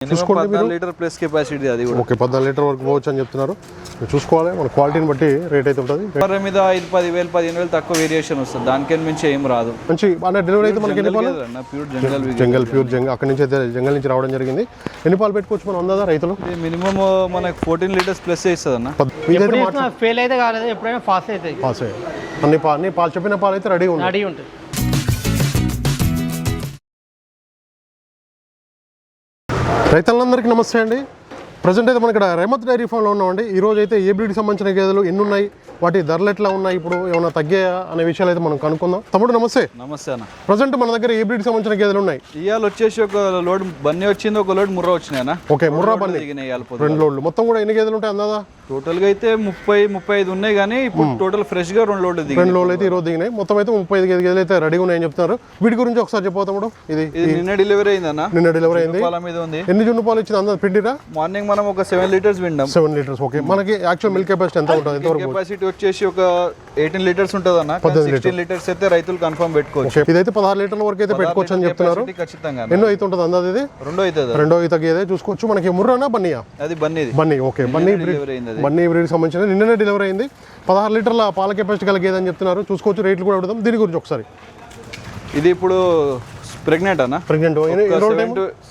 చూసుకోండి మీరు. 14 litre plus capacity అది కూడా. ఓకే 14 లీటర్ వరకు పోవచ్చు అని చెప్తున్నారు. మీరు చూసుకోవాలి, మన క్వాలిటీని బట్టి రేట్ అయితే ఉంటుంది. పర్ మీద 5,000 15,000 తక్కువ వేరియేషన్ వస్తుంది, దానికని మించి ఏం రాదు. మంచి అంటే డెలివరీ అయితే మనకి ఎన్ని పాలు? ప్యూర్ జంగల్ ప్యూర్ జంగల్ అక్కడి నుంచి అయితే జంగల్ నుంచి రావడం జరిగింది. ఎన్ని పాలు పెట్టుకోవచ్చు మనం అందాదా రైతులు? మినిమం మనకు 14 లీటర్స్ ప్లస్ ఇస్తుంది అన్న. ఫెయిల్ అయితే కాలేదు, ఎప్పుడైనా ఫాస్ట్ అవుతాయి. పాస్ అన్ని పాలు చెప్పిన పాలు అయితే రెడీ ఉంటుంది. రైతులందరికీ నమస్తే అండి. ప్రజెంట్ అయితే మన ఇక్కడ రెహమత్ డైరీ ఫామ్లో ఉన్నామండి. ఈ రోజు అయితే ఏ బ్రీడ్కి సంబంధించిన గేదెలు ఎన్ని ఉన్నాయి, వాటి ధరలు ఎట్లా ఉన్నాయి, ఇప్పుడు ఏమైనా తగ్గాయా అనే విషయాలు అయితే మనం కనుక్కుందాం. తమ్ముడు నమస్తే. నమస్తే అన్న. ప్రజెంట్ మన దగ్గర ఏ బ్రీడ్కి సంబంధించిన గేదెలు ఉన్నాయి? ఇవాళ వచ్చేసి ఒక లోడ్ బన్నీ వచ్చింది, ఒక లోడ్ ముర్రా వచ్చినాయి అన్న. ఓకే ముర్రా బన్నీ 2 లోడ్లు. మొత్తం కూడా ఎన్ని గేదెలు ఉంటాయి అందాదా? టోటల్ గా అయితే 30-35 ఉన్నాయి, కానీ ఇప్పుడు టోటల్ ఫ్రెష్ గా 2 లోడ్లు దిగాయి. 2 లోడ్లు అయితే ఈరోజు దిగినాయి. మొత్తం అయితే 35 గేదెలు అయితే రెడీగా ఉన్నాయని చెప్తున్నారు. వీటి గురించి ఒకసారి చెప్పబోతాము. ఇది నిన్న డెలివరీ అయిందన్న. నిన్న డెలివరీ అయింది. పాల మీద ఉంది. ఎన్ని జున్ను పాలు ఇచ్చింది అందా పిండిరా? మార్నింగ్ మనం ఒక 7 లీటర్స్ విండాం. 7 లీటర్స్. ఓకే మనకి యాక్చువల్ మిల్క్ కెపాసిటీ ఎంత ఉంటుంది? ఎంతవరకు కెపాసిటీ వచ్చేసి ఒక 18 లీటర్స్ ఉంటుంది అన్న. 16 లీటర్స్ అయితే రైతులు కన్ఫర్మ్ పెట్టుకోవచ్చు. ఇదైతే 16 లీటర్ల వరకు అయితే పెట్టుకోవచ్చు అని చెప్తున్నారు. ఖచ్చితంగా. ఎన్నో అయితే ఉంటుంది అందాది? ఇది 2 అవుతుంది. 2వ ఈత గేదె చూసుకోవచ్చు. మనకి ముర్రానా బన్నీయా? అది బన్నీ. బన్నీ. ఓకే బన్నీ బ్రీడ్ సంబంధించిన నిన్ననే డెలివరీ అయింది. 16 లీటర్ల పాల కెపాసిటీ గల గేదె అని చెప్తున్నారు. చూసుకోవచ్చు. రేట్లు కూడా అడుగుదాం దీని గురించి ఒకసారి. ఇది ఇప్పుడు ప్రెగ్నెంట్ అన్న. ప్రెగ్నెంట్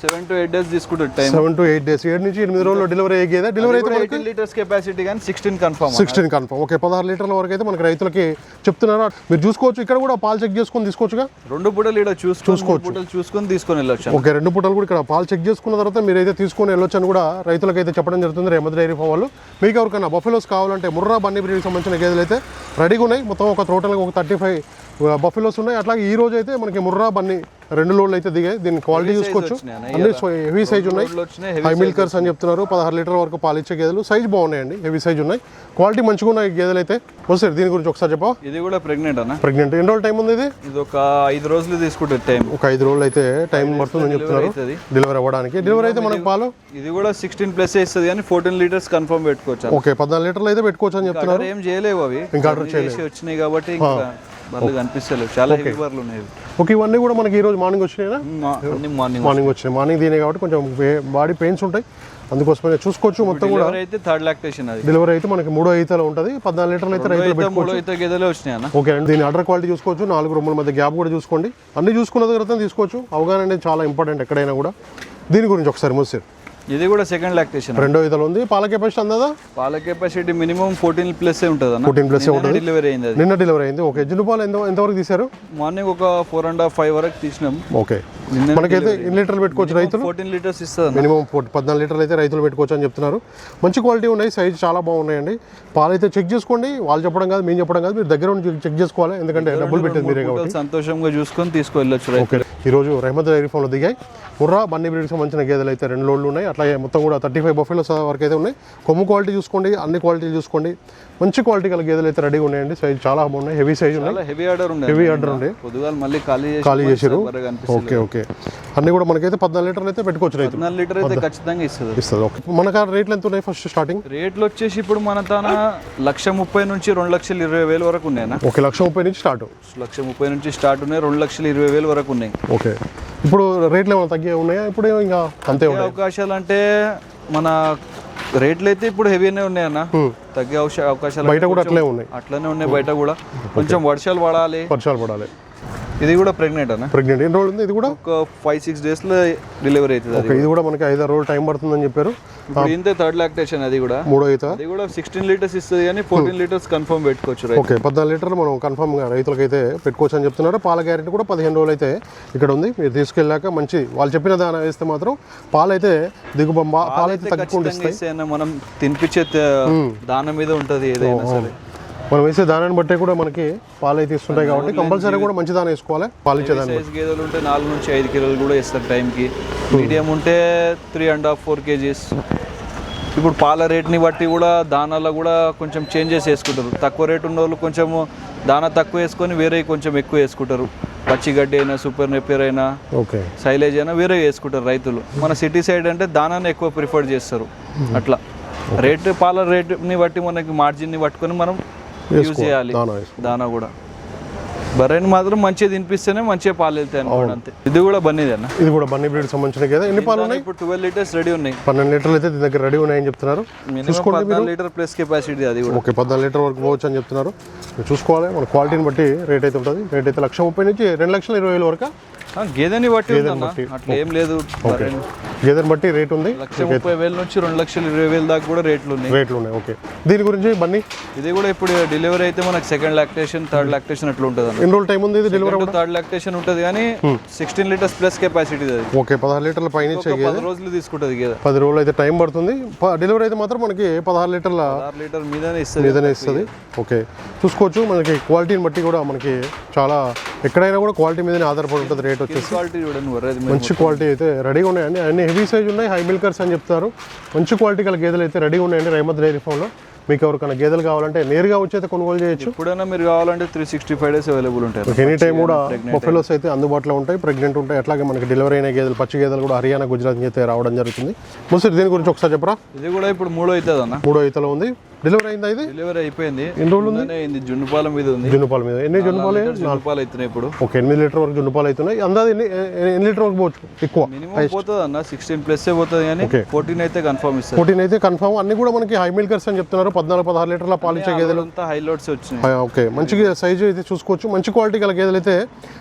7 to 8 డేస్ తీసుకుంటుంది టైం. 7 to 8 డేస్ 7 నుంచి 8 రోజుల్లో డెలివరీ అయ్యే గేదె. డెలివరీ అయితే 18 లీటర్స్ కెపాసిటీ కానీ 16 కన్ఫర్మ్. 16 కన్ఫర్మ్. ఓకే 16 లీటర్ల వరకు అయితే మనకి రైతులకి చెప్తున్నారు. మీరు చూసుకోవచ్చు. ఇక్కడ కూడా పాలు చెక్ చేసుకొని తీసుకోవచ్చుగా. 2 పూటలు ఇక్కడ చూసుకోవచ్చు. చూసుకొని తీసుకొని వెళ్ళొచ్చు. ఓకే 2 పూటలు కూడా ఇక్కడ పాలు చెక్ చేసుకున్న తర్వాత మీరైతే తీసుకొని వెళ్ళొచ్చు అని కూడా రైతులకు అయితే చెప్పడం జరుగుతుంది రెహమత్ డైరీ ఫామ్ వాళ్ళు. మీకు ఎవరికైనా బఫెలోస్ కావాలంటే ముర్రా బన్నీ బ్రీడ్కి సంబంధించిన గేదెలు అయితే రెడీగా ఉన్నాయి. మొత్తం ఒక టోటల్గా ఒక 35 బఫెలోస్ ఉన్నాయి. అట్లాగే ఈ రోజు అయితే మనకి ముర్రా బన్నీ 2 లోడ్లు అయితే దిగాయి. దీని క్వాలిటీ చూసుకోవచ్చు. అన్ని హెవీ సైజ్ ఉన్నాయి. హై మిల్కర్స్ అని చెప్తున్నారు. 16 లీటర్ వరకు పాలు ఇచ్చే గేదెలు. సైజ్ బాగున్నాయండి, హెవీ సైజ్ ఉన్నాయి. క్వాలిటీ మంచిగా ఉన్నాయి గేదెలు అయితే. వస్తారు దీని గురించి ఒకసారి చెప్పా. ఇది కూడా ప్రెగ్నెంట్ అన్న. ప్రెగ్నెంట్ ఎన్ని రోజులు టైం ఉంది? ఇది ఒక 5 రోజులు తీసుకుంటుంది టైం. ఒక 5 రోజులు అయితే టైం పడుతుందని చెప్తున్నారు డెలివరీ అవ్వడానికి. డెలివరీ అయితే మనకు పాలు ఇది కూడా 16 ప్లస్ ఇస్తుంది, కానీ 14 లీటర్స్ కన్ఫర్మ్ పెట్టుకోవచ్చు. ఓకే 14 లీటర్లు అయితే పెట్టుకోవచ్చు అని చెప్తున్నారు. ఏం చేయలేవు అవి, ఇంకా ఆర్డర్ చేయలేదు, వచ్చినాయి కాబట్టి బర్రెలు కనిపిస్తలేవు. చాలా హెవీ బర్రెలు ఉన్నాయి. ఓకే ఇవన్నీ కూడా మనకి ఈ రోజు మార్నింగ్ వచ్చినాయి. మార్నింగ్ వచ్చినాయి. మార్నింగ్ దీనే కాబట్టి కొంచెం బాడీ పెయిన్స్ ఉంటాయి, అందుకోసమే చూసుకోవచ్చు. మొత్తం కూడా అయితే 3rd లాక్టేషన్. అది డెలివరీ అయితే మనకి 3వ ఈతలో ఉంటుంది. 14 లీటర్లు అయితే రైతులు పెట్టుకోవచ్చు. 3వ ఈత గేదెలే వచ్చినాయి అన్న. ఓకే అండి. దీని ఆర్డర్ క్వాలిటీ చూసుకోవచ్చు. 4 రూముల మధ్య గ్యాప్ కూడా చూసుకోండి. అన్ని చూసుకున్న తర్వాత తీసుకోవచ్చు. అవగాహన అనేది చాలా ఇంపార్టెంట్ ఎక్కడైనా కూడా. దీని గురించి ఒకసారి ముస్సిర్. ఇది కూడా 2nd లాక్టేషన్. 2వ ఈతలో ఉంది. పాల కెపాసిటీ అందా? పాల కెపాసిటీ మినిమం 14 ప్లస్ ఉంటుంది అన్న. 14 ప్లస్ ఉంటుంది. డెలివరీ అయింది. నిన్న డెలివరీ అయింది. ఓకే జున్ను పాలు ఎంతవరకు తీశారు? మార్నింగ్ ఒక 4.5 వరకు తీసినాం. ఓకే మనకైతే ఎన్ని లీటర్లు పెట్టుకోవచ్చు రైతులు? 14 లీటర్స్ ఇస్తుంది. మినిమం 14 లీటర్లు అయితే రైతులు పెట్టుకోవచ్చు అని చెప్తున్నారు. మంచి క్వాలిటీ ఉన్నాయి, సైజ్ చాలా బాగున్నాయండి. పాలు అయితే చెక్ చేసుకోండి. వాళ్ళు చెప్పడం కాదు, మేము చెప్పడం కాదు, మీరు దగ్గర ఉండి చెక్ చేసుకోవాలి. ఎందుకంటే డబ్బులు పెట్టేది మీరే కాబట్టి సంతోషంగా చూసుకొని తీసుకెళ్ళొచ్చు. ఓకే ఈరోజు రెహమత్ డైరీ ఫామ్లో దిగాయి ముర్రా బన్నీ బ్రీడ్కి సంబంధించిన గేదెలు అయితే 2 లోడ్లు ఉన్నాయి. అట్లాగే మొత్తం కూడా 35 బఫెలోస్ వరకు అయితే ఉన్నాయి. కొమ్ము క్వాలిటీ చూసుకోండి, అన్ని క్వాలిటీలు చూసుకోండి. మంచి క్వాలిటీ గల గేదెలు అయితే రెడీగా ఉన్నాయండి. సైజ్ చాలా బాగున్నాయి, హెవీ సైజ్ ఉన్నాయి. హెవీ ఆర్డర్ ఉంది. పొద్దుగాల మళ్ళీ ఖాళీ చేశారు. ఓకే ఓకే అన్ని కూడా మనకైతే 14 లీటర్లు అయితే పెట్టుకోవచ్చు రైతు. 14 లీటర్ అయితే ఖచ్చితంగా ఇస్తుంది. ఓకే మనకు రేట్లు ఎంత ఉన్నాయి? ఫస్ట్ స్టార్టింగ్ రేట్లు వచ్చేసి ఇప్పుడు మన తన 1,30,000 నుంచి 2,20,000 వరకు ఉన్నాయి. ఓకే 1,30,000 నుంచి స్టార్ట్. 1,30,000 నుంచి స్టార్ట్ ఉన్నాయి. 2,20,000 వరకు ఉన్నాయి. ఓకే ఇప్పుడు రేట్లు ఏమైనా తగ్గే ఉన్నాయా? ఇప్పుడు ఇంకా అంతే ఉన్నాయి అవకాశాలు అంటే మన రేట్లు అయితే ఇప్పుడు హెవీనే ఉన్నాయన్న. తగ్గే అవకాశాలు బయట కూడా అట్లనే ఉన్నాయి. బయట కూడా కొంచెం వర్షాలు పడాలి. ఇది కూడా ప్రెగ్నెంట్ అన్న. ప్రెగ్నెంట్ ఎన్ని రోజులు ఉంది? ఇది కూడా ఒక 5-6 days లో డెలివరీ అవుతుంది. ఇది కూడా మనకి 5-6 రోజులు టైం పడుతుందని చెప్పారు. ఇంతే 3rd లాక్టేషన్. అది కూడా 3వ ఈత. అది కూడా 16 లీటర్స్ ఇస్తుంది, కానీ 14 లీటర్స్ కన్ఫర్మ్ పెట్టుకోవచ్చు. ఓకే 14 లీటర్లు మనం కన్ఫర్మ్ గా రైతులకైతే పెట్టుకోవచ్చు అని చెప్తున్నారు. పాల గ్యారెంటీ కూడా 15 రోజులు అయితే ఇక్కడ ఉంది. మీరు తీసుకెళ్ళాక మంచి వాళ్ళు చెప్పిన దాన వేస్తే మాత్రం పాలైతే పాలైతే తగ్గకుండా ఇస్తాయి. మనం తినిపించే దాన మీద ఉంటుంది ఏదైనా సరే. మనం వేసే దానాన్ని బట్టే కూడా మనకి పాలు అయితే ఇస్తుంటాయి కాబట్టి కంపల్సరీ కూడా మంచి దాన వేసుకోవాలి. పాలు ఇచ్చేదాన్ని గేదెలు ఉంటే 4 నుంచి 5 కిలోలు కూడా ఇస్తారు టైంకి. మీడియం ఉంటే 3.5-4 kgs. ఇప్పుడు పాల రేట్ని బట్టి కూడా దానాలో కూడా కొంచెం చేంజెస్ వేసుకుంటారు. తక్కువ రేట్ ఉన్న వాళ్ళు కొంచెం దానా తక్కువ వేసుకొని వేరే కొంచెం ఎక్కువ వేసుకుంటారు. పచ్చిగడ్డి అయినా, సూపర్ నెప్పేర్ అయినా, సైలేజ్ అయినా వేరే వేసుకుంటారు రైతులు. మన సిటీ సైడ్ అంటే దానాన్ని ఎక్కువ ప్రిఫర్ చేస్తారు. అట్లా పాల రేట్ని బట్టి మనకి మార్జిన్ని పట్టుకొని మనం యూజ్ చేయాలి దానా కూడా. బర్రెని మాత్రం మంచిగా తినిపిస్తేనే మంచిగా పాలు వెళ్తాయి అనుకోండి అంతే. ఇది కూడా బన్నీది అన్న, ఇది కూడా బన్నీ బ్రీడ్ సంబంధించిన గేదె. ఎన్ని పాలు ఉన్నాయి? ఇప్పుడు 12 లీటర్స్ రెడీ ఉన్నాయి. 12 లీటర్లు అయితే దీని దగ్గర రెడీ ఉన్నాయని చెప్తున్నారు. మినిమం 14 లీటర్ ప్లస్ కెపాసిటీ అది కూడా. ఓకే, 14 లీటర్ వరకు పోవచ్చు అని చెప్తున్నారు. మీరు చూసుకోవాలి, మన క్వాలిటీని బట్టి రేట్ అయితే ఉంటుంది. రేట్ అయితే 1,30,000 నుంచి 2,20,000 వరకు గేదెని బట్టి ఉందన్న, అట్లా ఏం లేదు. గేదెని బట్టి రేట్ ఉంది. 1,30,000 నుంచి 2,20,000 దాకా కూడా రేట్లు ఉన్నాయి. ఓకే, దీని గురించి బన్నీ ఇది కూడా ఇప్పుడు డెలివరీ అయితే మనకు సెకండ్ లాక్టేషన్, థర్డ్ లాక్టేషన్ అట్లా ఉంటుంది అన్న. ఎన్ని రోజులు టైం ఉంది ఇది డెలివరీ? థర్డ్ లాక్టేషన్ ఉంటుంది కానీ 16 లీటర్స్ ప్లస్ కెపాసిటీ అది. ఓకే, 16 లీటర్ల పైన 10 రోజులు తీసుకుంటుంది గేదె. 10 రోజులు అయితే టైం పడుతుంది. డెలివరీ అయితే మాత్రం మనకి 16 లీటర్ల 6 లీటర్ మీదనే ఇస్తుంది. ఓకే, చూసుకోవచ్చు. మనకి క్వాలిటీని బట్టి కూడా మనకి చాలా ఎక్కడైనా కూడా క్వాలిటీ మీదనే ఆధారపడి ఉంటుంది రేట్ వచ్చేసి. క్వాలిటీ చూడండి, మంచి క్వాలిటీ అయితే రెడీగా ఉన్నాయండి. అన్ని హెవీ సైజ్ ఉన్నాయి, హై మిల్కర్స్ అని చెప్తారు. మంచి క్వాలిటీ గల గేదెలు అయితే రెడీగా ఉన్నాయండి రైమత్ డైరీ ఫామ్లో. మీకు ఎవరికైనా గేదెలు కావాలంటే నేరుగా వచ్చి అయితే కొనుగోలు చేయొచ్చు. ఎప్పుడైనా మీరు కావాలంటే 365 డేస్ అవైలబుల్ ఉంటాయి. ఎనీ టైం కూడా బఫెలోస్ అయితే అందుబాటులో ఉంటాయి, ప్రెగ్నెంట్ ఉంటాయి. అట్లాగే మనకి డెలివరీ అయిన గేదెలు, పచ్చి గేదెలు కూడా హర్యానా, గుజరాత్ అయితే రావడం జరుగుతుంది. ముసలి దీని గురించి ఒకసారి చెప్పరా? ఇది కూడా ఇప్పుడు 3 అవుతుంది అన్న. 3 ఈతలో ఉంది. డెలివరీ అయిందా? ఇది డెలివరీ అయిపోయింది. ఎన్ని రోజులు ఉంది? జున్నుపాల మీద ఉంది. జున్నుపాల మీద ఎన్ని జున్నుపాలు? జున్నుపాలు అవుతున్నాయి ఇప్పుడు. ఓకే, 8 లీటర్ వరకు జున్నుపాలు అవుతున్నాయి. అందాది ఎన్ని లీటర్ వరకు పోవచ్చు? ఎక్కువ మినిమం పోతుంది అన్న, 16 ప్లస్ పోతుంది కానీ 14 అయితే కన్ఫర్మ్ ఇస్తారు. 14 అయితే కన్ఫర్మ్. అన్ని కూడా మనకి హై మిల్కర్స్ అని చెప్తున్నారు. 14-16 లీటర్ల పాలు ఇచ్చే గేదెలు. హై లోడ్స్ వచ్చినాయి. ఓకే, మంచిగా సైజు అయితే చూసుకోవచ్చు. మంచి క్వాలిటీ గల గేదెలు అయితే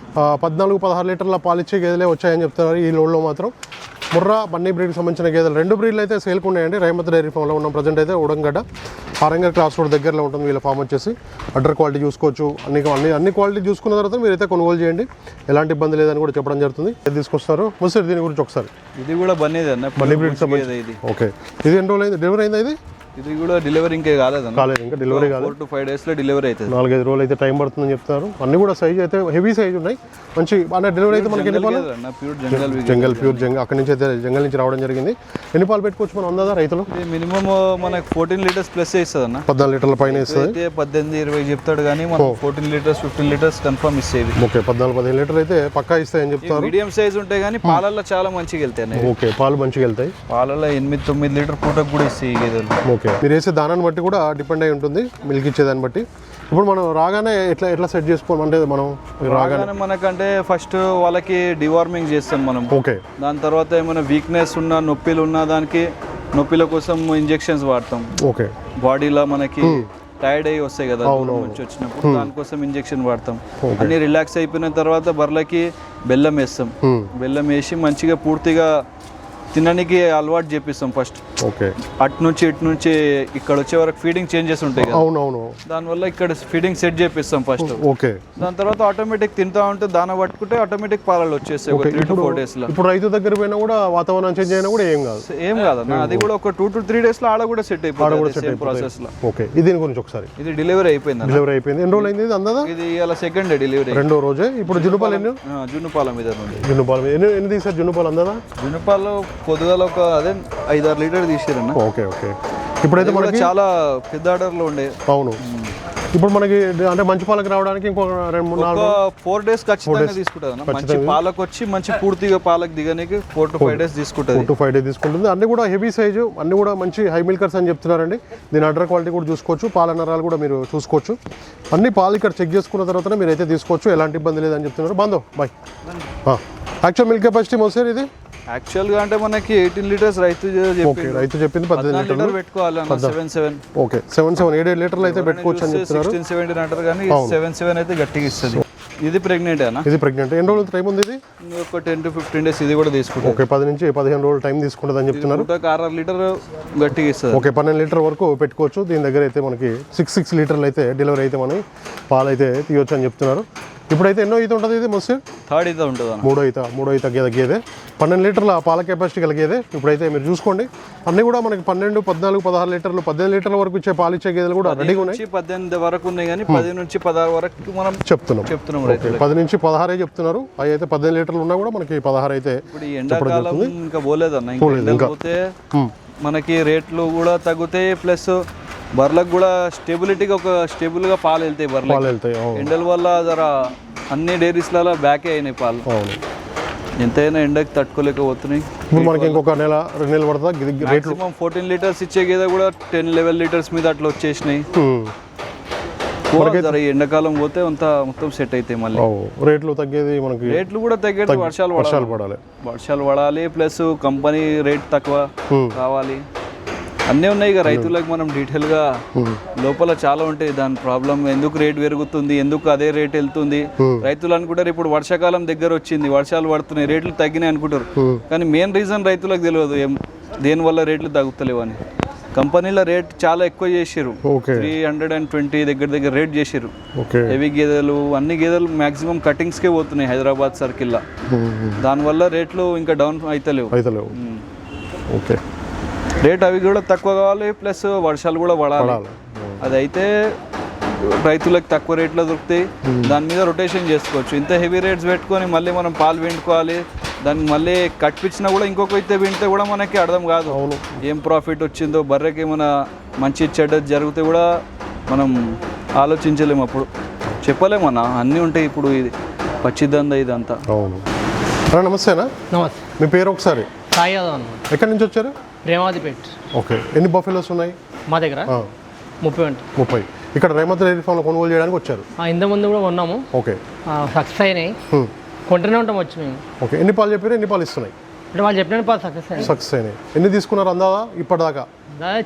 14-16 లీటర్ల పాలు ఇచ్చే గేదెలే వచ్చాయని చెప్తున్నారు ఈ లోడ్లో మాత్రం. ముర్రా బన్నీ బ్రీడ్కి సంబంధించిన గేదెలు 2 బ్రీడ్లు అయితే సేల్కి ఉన్నాయండి. రైమత్ డైరీ ఫామ్లో ఉన్నాం ప్రజెంట్ అయితే. ఉడంగడ్డ ఆరంగర్ క్రాస్ రోడ్ దగ్గరలో ఉంటుంది వీళ్ళ ఫామ్ వచ్చేసి. అడ్డర్ క్వాలిటీ చూసుకోవచ్చు. అన్ని క్వాలిటీ చూసుకున్న తర్వాత మీరైతే కొనుగోలు చేయండి, ఎలాంటి ఇబ్బంది లేదని కూడా చెప్పడం జరుగుతుంది. తీసుకొస్తారు ముసలి దీని గురించి ఒకసారి. ఇది కూడా బన్నీది అన్న, బన్నీ బ్రీడ్ సంబంధించి. ఇది ఓకే, ఇది ఎన్ని రోజులు అయింది? డెలివరీ అయిందా? ఇది కూడా డెలివరీ ఇంకా కాలేదు, ఇంకా డెలివరీ కాలేదు. 4 to 5 days లో డెలివరీ అవుతుంది. 4-5 రోజులు అయితే టైం పడుతుందని చెప్తారు. అన్ని కూడా సైజ్ అయితే హెవీ సైజ్ ఉన్నాయి. మంచి అంటే డెలివరీ అయితే మనకి ఎన్ని పాలు? ప్యూర్ జంగల్. అక్కడి నుంచి అయితే జంగల్ నుంచి రావడం జరిగింది. ఎన్ని పాలు పెట్టుకోవచ్చు మనం అందాదా రైతులు? మినిమం మనకు 14 లీటర్స్ ప్లస్ ఇస్తుంది అన్న. 14 లీటర్ల పైన ఇస్తుంది. 18-20 చెప్తాడు కానీ మనం 14 లీటర్స్ 15 లీటర్స్ కన్ఫర్మ్ ఇస్తుంది. ఓకే, 14-15 లీటర్లు అయితే పక్కా ఇస్తాయని చెప్తారు. మీడియం సైజ్ ఉంటాయి కానీ పాలల్లో చాలా మంచిగా వెళ్తాయి. ఓకే, పాలు మంచిగా వెళ్తాయి. పాలల్లో 8-9 లీటర్ పూటకు కూడా ఇస్తాయి ఈ గేదెలు. ఓకే, మీరు వేసే దానాన్ని బట్టి కూడా డిపెండ్ అయి ఉంటుంది, మిల్క్ ఇచ్చేదాన్ని బట్టి. ఇప్పుడు మనం రాగానే ఎట్లా సెట్ చేసుకోవాలి అంటే మనం రాగానే మనకంటే ఫస్ట్ వాళ్ళకి డివార్మింగ్ చేస్తాం మనం. ఓకే, దాని తర్వాత ఏమైనా వీక్నెస్ ఉన్న నొప్పిలు ఉన్న దానికి నొప్పిల కోసం ఇంజెక్షన్స్ వాడతాం. ఓకే, బాడీలో మనకి టైర్డ్ అయ్యి వస్తాయి కదా నుంచి వచ్చినప్పుడు, దానికోసం ఇంజెక్షన్ వాడతాం. అన్ని రిలాక్స్ అయిపోయిన తర్వాత బర్రెలకి బెల్లం వేస్తాం. బెల్లం వేసి మంచిగా పూర్తిగా తినడానికి అలవాటు చేపిస్తాం ఫస్ట్. ఓకే, అటు నుంచి ఇటు నుంచి ఇక్కడ వచ్చే వరకు ఫీడింగ్ చేంజెస్ ఉంటాయి కదా. అవునవును, దానివల్ల ఇక్కడ ఫీడింగ్ సెట్ చేపిస్తాం ఫస్ట్. ఓకే, దాని తర్వాత ఆటోమేటిక్ తింటా ఉంటే దాన పట్టుకుంటే ఆటోమేటిక్ పాలలు వచ్చేస్తాయి 3 to 4 days లో. ఇప్పుడు రైతు దగ్గర పోయినా కూడా వాతావరణం చేంజ్ అయినా కూడా ఏం కాదన్న. అది కూడా ఒక 2 to 3 days లో ఆడ కూడా సెట్ అయిపోతుంది ప్రాసెస్ లో. ఓకే, దీని గురించి ఒకసారి. ఇది డెలివరీ అయిపోయింది. ఎన్ని రోజులు అయింది అందాదా? ఇది ఇలా సెకండ్ డే డెలివరీ. 2వ రోజే. ఇప్పుడు జున్నుపాలు ఎన్ని? జున్నుపాల మీద నుండి జున్నుపాలు ఎన్ని తీసారు? జున్నుపాలు అందాదా? జున్నుపాలు పొద్దుగాల ఒక 5-6 లీటర్ తీసారన్న. Okay, okay. ఇప్పుడైతే మనకి చాలా పెద్ద ఆర్డర్ లో ఉండే. అవును, ఇప్పుడు మనకి అంటే మంచి పాలకు రావడానికి ఇంకొక 4 days ఖచ్చితంగా తీసుకుంటుంది. మంచి పాలకు వచ్చి మంచి పూర్తిగా పాలకు దిగడానికి 4 to 5 days తీసుకుంటుంది. 4 to 5 days తీసుకుంటుంది. అన్ని కూడా హెవీ సైజు, అన్ని కూడా మంచి హై మిల్కర్స్ అని చెప్తున్నారండి. దీని అడ్డర్ క్వాలిటీ కూడా చూసుకోవచ్చు, పాల నరాలు కూడా మీరు చూసుకోవచ్చు. అన్ని పాలు ఇక్కడ చెక్ చేసుకున్న తర్వాతనే మీరు అయితే తీసుకోవచ్చు, ఎలాంటి ఇబ్బంది లేదని చెప్తున్నారు. బాంధవ్ బాయ్. యాక్చువల్ మిల్క్ కెపాసిటీ మోసారు ఇది యాక్చువల్గా అంటే మనకి 18 లీటర్స్ రైతు చెప్పింది 18 లీటర్లు పెట్టుకోవాలి. 7-7 ఓకే, 7 లీటర్లు అయితే పెట్టుకోవచ్చు అని చెప్తున్నారు. 16-17 అంటారు కానీ 7-7 అయితే గట్టిగా ఇస్తుంది. ఇది ప్రెగ్నెంట్ అన్న. ఇది ప్రెగ్నెంట్. ఎన్ని రోజులు టైం ఉంది? ఇది ఒక 10 to 15 days ఇది కూడా తీసుకుంటుంది. ఓకే, 10 నుంచి 15 రోజులు టైం తీసుకుంటుంది అని చెప్తున్నారు. 6 లీటర్ గట్టిగా ఇస్తుంది. ఓకే, 12 లీటర్ వరకు పెట్టుకోవచ్చు. దీని దగ్గర అయితే మనకి 6 లీటర్లు అయితే డెలివరీ అయితే మనం పాలు అయితే తీయొచ్చు అని చెప్తున్నారు. ఇప్పుడైతే ఎన్నో ఈత ఉంటుంది? ఇది మొస్సి 3rd ఈత ఉంటుంది. 3వ ఈత గేదె 12 లీటర్ల పాల కెపాసిటీ కలిగేదే. ఇప్పుడైతే మీరు చూసుకోండి, అన్నీ కూడా మనకి 12, 14, 16 లీటర్లు, 18 లీటర్ల వరకు ఇచ్చే పాలు ఇచ్చే గేదెలు కూడా రెడీగా ఉన్నాయి. 18 వరకు ఉన్నాయి కానీ 10 నుంచి 16 వరకు మనం చెప్తున్నాం 10 నుంచి 16 చెప్తున్నారు. అవి అయితే 18 లీటర్లు ఉన్నా కూడా మనకి 16 అయితే. ఇప్పుడు ఈ ఎండాకాలం ఇంకా పోలేదన్న, ఇంకా పోతే మనకి రేట్లు కూడా తగ్గుతాయి. ప్లస్ బర్రెలకు కూడా స్టెబిలిటీగా ఒక స్టేబుల్గా పాలు వెళ్తాయి. బర్రెలు ఎండల వల్ల జర అన్ని డైరీస్లలో బ్యాకే అయినాయి పాలు. ఎంతైనా ఎండకి తట్టుకోలేకపోతున్నాయి. మనకి ఇంకొక 1-2 నెలలు పడుతుంది. మాక్సిమం 14 లీటర్స్ ఇచ్చే గేదె కూడా 10-11 లీటర్స్ మీద అట్లా వచ్చేసినాయి. ఎక్కువ జర ఈ ఎండాకాలం పోతే అంత మొత్తం సెట్ అవుతాయి మళ్ళీ. రేట్లు తగ్గేది మనకి, రేట్లు కూడా తగ్గేది వర్షాలు పడాలి ప్లస్ కంపెనీ రేట్ తక్కువ కావాలి, అన్నీ ఉన్నాయి. ఇక రైతులకు మనం డీటెయిల్గా లోపల చాలా ఉంటాయి దాని ప్రాబ్లం, ఎందుకు రేట్ పెరుగుతుంది, ఎందుకు అదే రేట్ వెళ్తుంది. రైతులు అనుకుంటారు ఇప్పుడు వర్షాకాలం దగ్గర వచ్చింది, వర్షాలు పడుతున్నాయి, రేట్లు తగ్గినాయి అనుకుంటారు. కానీ మెయిన్ రీజన్ రైతులకు తెలియదు దేనివల్ల రేట్లు తగ్గుతలేవు అని. కంపెనీల రేట్ చాలా ఎక్కువ చేసారు, 320 దగ్గర రేట్ చేసారు. హెవీ గేదెలు అన్ని గేదెలు మాక్సిమం కటింగ్స్కే పోతున్నాయి హైదరాబాద్ సర్కిల్లో, దానివల్ల రేట్లు ఇంకా డౌన్ అవుతలేవు. ఓకే, రేట్ అవి కూడా తక్కువ కావాలి ప్లస్ వర్షాలు కూడా పడాలి. అదైతే రైతులకు తక్కువ రేట్లో దొరుకుతాయి, దాని మీద రొటేషన్ చేసుకోవచ్చు. ఇంత హెవీ రేట్స్ పెట్టుకొని మళ్ళీ మనం పాలు పిండుకోవాలి, దాన్ని మళ్ళీ కట్టించినా కూడా ఇంకొక అయితే వింటే కూడా మనకి అర్థం కాదు ఏం ప్రాఫిట్ వచ్చిందో. బర్రెకి ఏమైనా మంచి చెడ్డ జరిగితే కూడా మనం ఆలోచించలేము, అప్పుడు చెప్పలేమన్నా, అన్నీ ఉంటాయి. ఇప్పుడు ఇది పచ్చిదంద ఇదంతా. అవును. నమస్తేనా? నమస్తే. మీ పేరు ఒకసారి? సాయి యాదవ్ అన్న. ఎక్కడి నుంచి వచ్చారు? రేమాదిపేట్. ఓకే, ఎన్ని బఫెలోస్ ఉన్నాయి మా దగ్గర? 30. ఇక్కడ రేమత్ డైరీ ఫామ్లో కొనుగోలు చేయడానికి వచ్చారు? ఇంత ముందు కూడా ఉన్నాము. ఓకే, సక్సెస్ అయినాయి, కొంటూనే ఉంటాం వచ్చి మేము. ఓకే, ఎన్ని పాలు చెప్పారు, ఎన్ని పాలు ఇస్తున్నాయి? అంటే వాళ్ళు చెప్పిన పాలు సక్సెస్ అయినాయి. ఎన్ని తీసుకున్నారు అందాదా ఇప్పటిదాకా?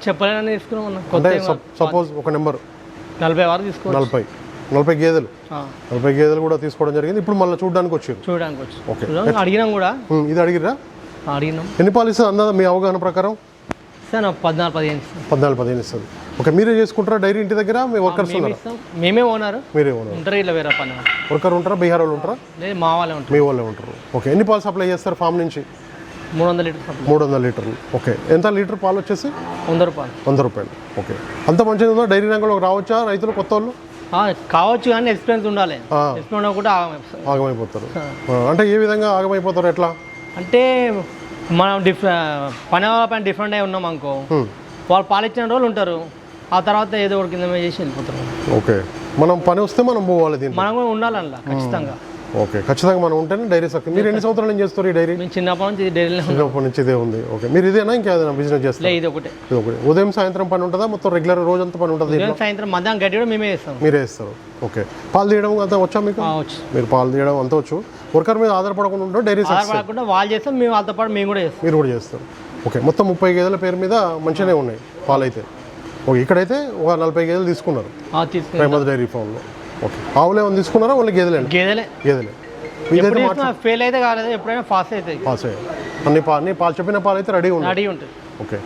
చెప్పలేని తీసుకున్నాం అన్న. అంటే సపోజ్ ఒక నెంబర్ 40 వరకు తీసుకోవాలి. 40 గేదెలు, 40 గేదెలు కూడా తీసుకోవడం జరిగింది. ఇప్పుడు మళ్ళీ చూడడానికి వచ్చారు? ఓకే, అడిగినాం కూడా. ఇది అడిగిరా? అడిగినాం. ఎన్ని పాలు ఇస్తుంది అందాదా మీ అవగాహన ప్రకారం? 14-15 ఇస్తుంది. ఓకే, మీరే చేసుకుంటారా డైరీ ఇంటి దగ్గర? మీ వర్కర్స్ ఉన్నారా? మేమే ఓనర్. మీరే ఓనర్ ఉంటారు, ఇలా వేరే పని వర్కర్ ఉంటారా? బీహార్ వాళ్ళు ఉంటారా? లేదు, మా వాళ్ళే ఉంటారు. మీ వాళ్ళే ఉంటారు. ఓకే, ఎన్ని పాలు సప్లై చేస్తారు ఫామ్ నుంచి? 300 లీటర్. 300 లీటర్లు. ఓకే, ఎంత లీటర్ పాలు వచ్చేసి? 100 రూపాయలు. ఓకే, అంత మంచిగా ఉందా? డైరీ రంగంలోకి రావచ్చా రైతులు కొత్త వాళ్ళు? కావచ్చు, కానీ ఎక్స్పీరియన్స్ ఉండాలి. ఎక్స్పీరియన్స్ కూడా ఆగమైపోతారు. అంటే ఏ విధంగా ఆగమైపోతారు? ఎట్లా అంటే మనం పని పైన డిఫరెంట్ అయి ఉన్నాం అనుకో, వాళ్ళు పాలిచ్చిన రోజులు ఉంటారు, ఆ తర్వాత ఏదో ఒకటి కింద చేసి వెళ్ళిపోతారు. ఓకే, మనం పని వస్తే మనం పోవాలి, దీన్ని మనం కూడా ఉండాలన్నా ఖచ్చితంగా. ఓకే, ఖచ్చితంగా మనం ఉంటేనే డైరీ సక్సెస్. మీరు ఎన్ని సంవత్సరాలు నుంచి చేస్తారు ఈ డైరీ? మేము చిన్నప్పటి నుంచి డైరీలో. చిన్నప్పటి నుంచి ఇదే ఉంది. ఓకే, మీరు ఇదేనా ఇంకేదైనా బిజినెస్ చేస్తారు? ఇది ఒకటే. ఉదయం సాయంత్రం పని ఉంటుందా? మొత్తం రెగ్యులర్ రోజంతా పని ఉంటుంది? సాయంత్రం మధ్యాహ్నం గడ్డి కూడా మేమే చేస్తాం. మీరే ఇస్తారు. ఓకే, పాలు తీయడం అంతా వచ్చా మీకు? మీరు పాలు తీయడం అంతా వచ్చు. వర్కర్ మీద ఆధారపడకుండా ఉంటారు డైరీ ఆధారపడకుండా వాళ్ళు చేస్తాం, మేము వాళ్ళతో పాటు మేము కూడా చేస్తాం. మీరు కూడా చేస్తారు. ఓకే, మొత్తం 30 గేదెల పేరు మీద మంచిగానే ఉన్నాయి పాలు అయితే. ఓకే, ఇక్కడైతే ఒక 40 గేదెలు తీసుకున్నారు రేమత్ డైరీ ఫామ్లో. ఓకే, ఆవులు ఏమైనా తీసుకున్నారా? వాళ్ళకి గేదెలే. ఫెయిల్ అయితే కాలేదు, ఎప్పుడైనా పాస్ అవుతాయి. అన్ని పాలు చెప్పిన పాలు అయితే రెడీ ఉంటుంది. ఓకే,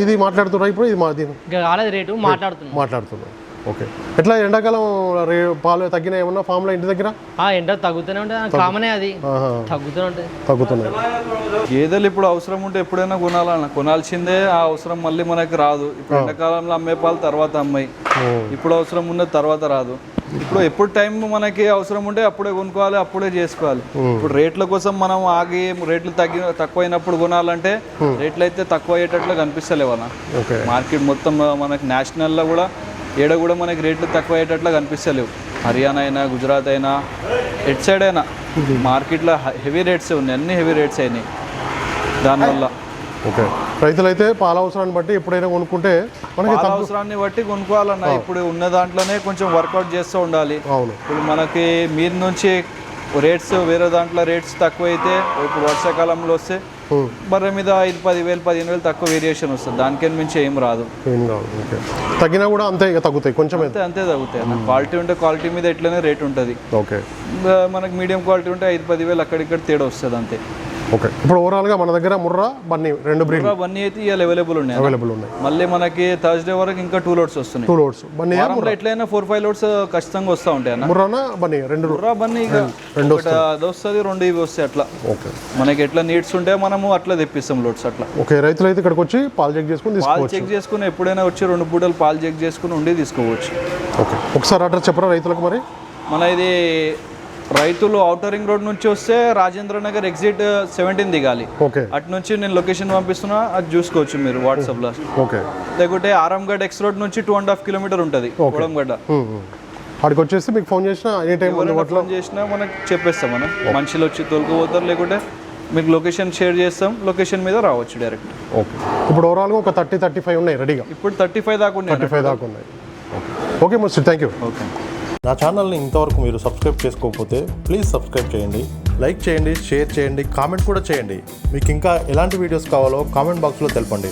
ఇది మాట్లాడుతున్నారు ఇప్పుడు? ఇది కాలేదు, రేటు మాట్లాడుతున్నాం. ఓకే, ఎట్లా ఎండాకాలం పాలు తగ్గినాయి ఏమన్నా ఫామ్లో ఇంటి దగ్గర? ఎండ తగ్గుతూనే ఉంటుంది, కామనే అది తగ్గుతున్నాయి. గేదెలు ఇప్పుడు అవసరం ఉంటే ఎప్పుడైనా కొనాల్సిందే, ఆ అవసరం మళ్ళీ మనకి రాదు. ఇప్పుడు ఎండాకాలంలో అమ్మే పాలు తర్వాత అమ్మాయి, ఇప్పుడు అవసరం ఉన్నది తర్వాత రాదు. ఎప్పుడు టైం మనకి అవసరం ఉంటే అప్పుడే కొనుక్కోవాలి, అప్పుడే చేసుకోవాలి. ఇప్పుడు రేట్ల కోసం మనం ఆగి రేట్లు తక్కువైనప్పుడు కొనాలంటే రేట్లు అయితే తక్కువ అయ్యేటట్లు కనిపిస్తలేవు అన్న. మార్కెట్ మొత్తం మనకి నేషనల్లో కూడా ఏడ కూడా మనకి రేట్లు తక్కువ అయ్యేటట్లు కనిపిస్తలేవు. హర్యానా అయినా, గుజరాత్ అయినా, ఎట్ సైడ్ అయినా మార్కెట్లో హెవీ రేట్స్ ఉన్నాయి, అన్ని హెవీ రేట్స్ అయినాయి దానివల్ల. ఓకే, రైతులైతే పాల అవసరాన్ని బట్టి ఎప్పుడైనా కొనుక్కుంటే మనకి అవసరాన్ని బట్టి కొనుక్కోవాలన్నా. ఇప్పుడు ఉన్న దాంట్లోనే కొంచెం వర్కౌట్ చేస్తూ ఉండాలి. ఇప్పుడు మనకి మీరు నుంచి రేట్స్ వేరే దాంట్లో రేట్స్ తక్కువ అయితే, ఇప్పుడు వర్షాకాలంలో వస్తే బర్రె మీద 5-10,000-15,000 తక్కువ వేరియేషన్ వస్తుంది, దానికని మించి ఏం రాదు. తగ్గినా కూడా అంతే తగ్గుతాయి, కొంచెం అంతే తగ్గుతాయి. క్వాలిటీ ఉంటే క్వాలిటీ మీద ఎట్లనే రేట్ ఉంటుంది. ఓకే, మనకి మీడియం క్వాలిటీ ఉంటే 5-10,000 అక్కడిక్కడ తేడా వస్తుంది అంతే. ఓకే, ఇప్పుడు ఓవరాల్గా మన దగ్గర ముర్రా బన్నీ 2 బ్రీడ్. బన్నీ అయితే ఇవాళ అవైలబుల్ ఉన్నాయి. మళ్ళీ మనకి థర్స్డే వరకు ఇంకా 2 లోడ్స్ వస్తున్నాయి. 2 లోడ్స్ బన్నీ ఎట్లయినా 4-5 లోడ్స్ ఖచ్చితంగా వస్తూ ఉంటాయి అన్న. ముర్రానా బన్నీ 2? ముర్రా బన్నీ అది వస్తుంది, 2 ఇవి వస్తాయి అట్లా. ఓకే, మనకి ఎట్లా నీడ్స్ ఉంటే మనము అట్లా తెప్పిస్తాం లోడ్స్ అట్లా. ఓకే, రైతులు అయితే ఇక్కడికి వచ్చి పాలు చెక్ చేసుకుని ఎప్పుడైనా వచ్చి 2 పూటలు పాలు చెక్ చేసుకుని ఉండి తీసుకోవచ్చు. ఓకే, ఒకసారి అడ్రస్ చెప్పరా రైతులకు మరి? మన ఇది రైతులు ఔటర్ రింగ్ రోడ్ నుంచి వస్తే రాజేంద్ర నగర్ ఎగ్జిట్ 17 దిగాలి. ఓకే, అటు నుంచి నేను లొకేషన్ పంపిస్తున్నా, అది చూసుకోవచ్చు మీరు వాట్సాప్లో. ఓకే, లేకుంటే ఆరంగఢ్ ఎక్స్ రోడ్ నుంచి 2.5 కిలోమీటర్ ఉంటుంది కోడంగడ్డ. అక్కడికి వచ్చేసి మీకు ఫోన్ చేసినా ఎనీ టైం ఫోన్ చేసినా మనకు చెప్పేస్తాం. మనం మనుషులు వచ్చి తోలుకుపోతారు, లేకుంటే మీకు లొకేషన్ షేర్ చేస్తాం, లొకేషన్ మీద రావచ్చు డైరెక్ట్. ఓకే, ఇప్పుడు ఓవరాల్గా ఒక 30-35 ఉన్నాయి రెడీగా. ఇప్పుడు 35 దాకా ఉన్నాయి. ఓకే, ఓకే ముస్టి, థ్యాంక్ యూ. ఓకే. నా ఛానల్ని ఇంతవరకు మీరు సబ్స్క్రైబ్ చేసుకోకపోతే ప్లీజ్ సబ్స్క్రైబ్ చేయండి, లైక్ చేయండి, షేర్ చేయండి, కామెంట్ కూడా చేయండి. మీకు ఇంకా ఎలాంటి వీడియోస్ కావాలో కామెంట్ బాక్స్లో తెలపండి.